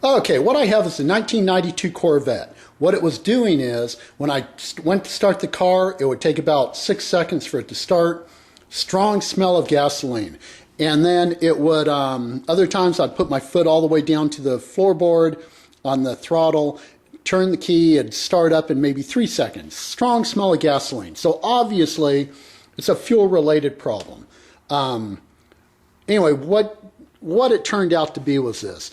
Okay, what I have is a 1992 Corvette. What it was doing is, when I went to start the car, it would take about 6 seconds for it to start. Strong smell of gasoline. And then it would, other times I'd put my foot all the way down to the floorboard on the throttle, turn the key, and start up in maybe 3 seconds. Strong smell of gasoline. So obviously, it's a fuel-related problem. Anyway, what it turned out to be was this.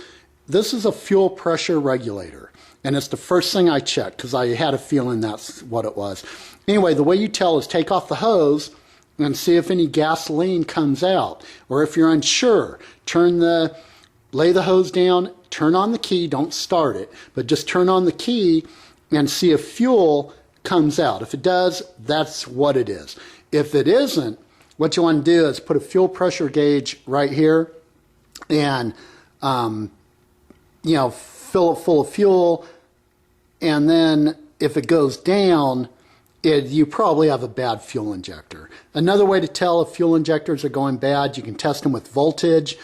This is a fuel pressure regulator, and it's the first thing I checked because I had a feeling that's what it was. Anyway, the way you tell is take off the hose and see if any gasoline comes out. Or if you're unsure, lay the hose down, turn on the key, don't start it, but just turn on the key and see if fuel comes out. If it does, that's what it is. If it isn't, what you want to do is put a fuel pressure gauge right here and fill it full of fuel, and then if it goes down, you probably have a bad fuel injector. Another way to tell if fuel injectors are going bad, you can test them with voltage,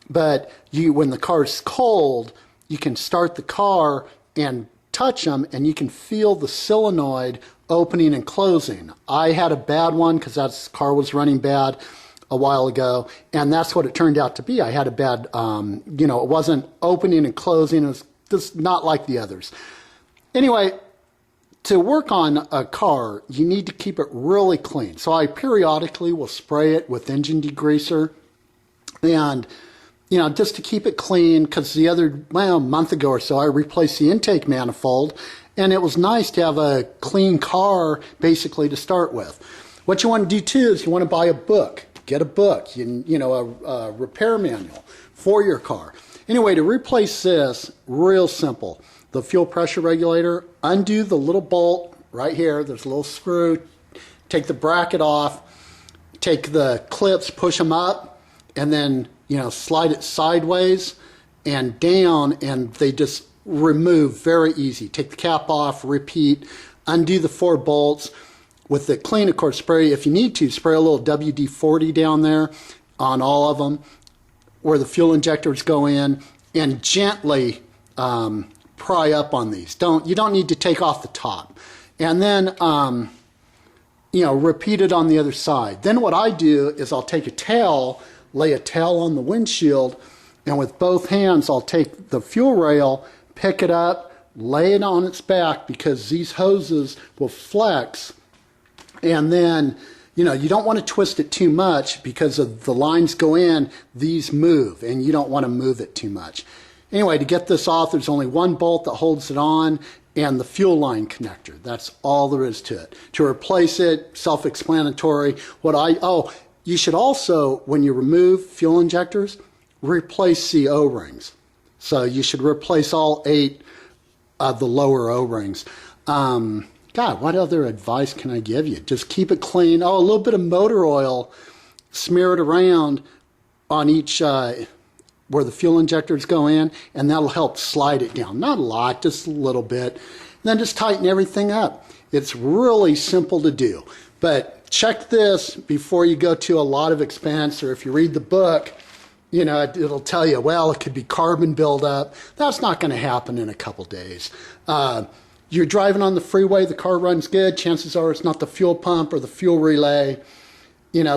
but when the car's cold, you can start the car and touch them, and you can feel the solenoid opening and closing. I had a bad one because that car was running bad a while ago, and that's what it turned out to be. I had a bad, it wasn't opening and closing. It was just not like the others. Anyway, to work on a car, you need to keep it really clean. So I periodically will spray it with engine degreaser, and just to keep it clean, because a month ago or so, I replaced the intake manifold, and it was nice to have a clean car basically to start with. What you want to do too is you want to buy a book. Get a book, a repair manual for your car. Anyway, to replace this, real simple. The fuel pressure regulator, undo the little bolt right here. There's a little screw. Take the bracket off. Take the clips, push them up, and then, slide it sideways and down, and they just remove very easy. Take the cap off, repeat, undo the 4 bolts. With the clean, of course, spray, if you need to, spray a little WD-40 down there on all of them where the fuel injectors go in, and gently pry up on these. You don't need to take off the top. And then, repeat it on the other side. Then what I do is I'll take a towel, lay a towel on the windshield, and with both hands I'll take the fuel rail, pick it up, lay it on its back, because these hoses will flex. And then, you don't want to twist it too much because of the lines go in, these move, and you don't want to move it too much. Anyway, to get this off, there's only one bolt that holds it on and the fuel line connector. That's all there is to it. To replace it, self-explanatory. You should also, when you remove fuel injectors, replace the O-rings. So you should replace all 8 of the lower O-rings. God, what other advice can I give you? Just keep it clean. A little bit of motor oil, smear it around on each where the fuel injectors go in, and that'll help slide it down. Not a lot, just a little bit. And then just tighten everything up. It's really simple to do. But check this before you go to a lot of expense, or if you read the book, it'll tell you, well, it could be carbon buildup. That's not going to happen in a couple days. You're driving on the freeway, the car runs good, chances are it's not the fuel pump or the fuel relay.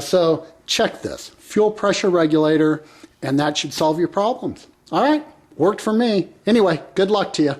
So check this. Fuel pressure regulator, and that should solve your problems. All right, worked for me. Anyway, good luck to you.